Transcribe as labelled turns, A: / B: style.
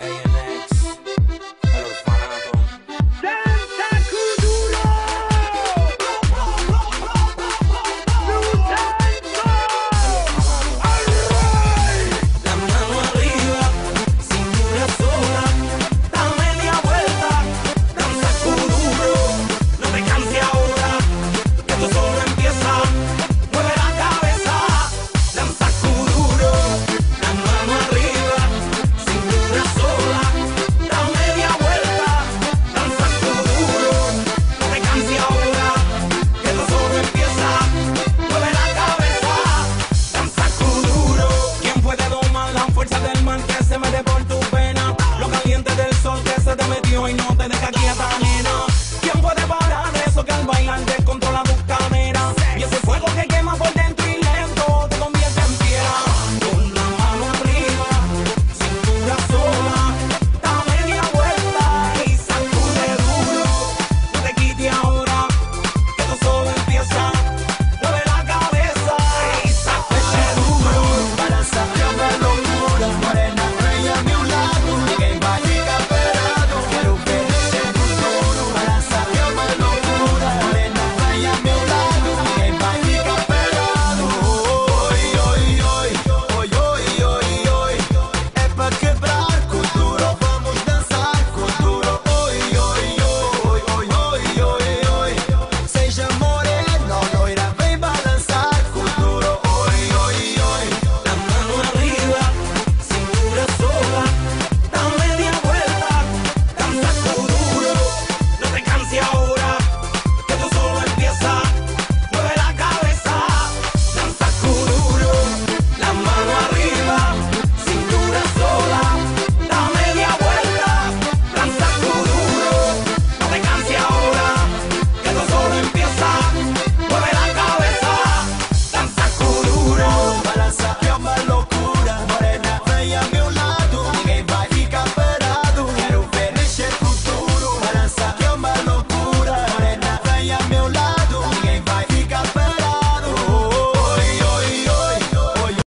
A: ANX, el orfanato.
B: ¡Danza Kuduro! ¡Lutanzo!
A: La mano arriba, cintura sola, da media vuelta, danza kuduro, no te canses ahora, que esto solo empieza, mueve la cabeza, danza kuduro, la mano arriba, cintura sola, da media vuelta, danza kuduro, no te canses ahora, que esto solo empieza, mueve la cabeza, danza kuduro. ¿Quién puede domar la fuerza del mal que se mete por tu pena? Lo caliente del sol que se te metió y no te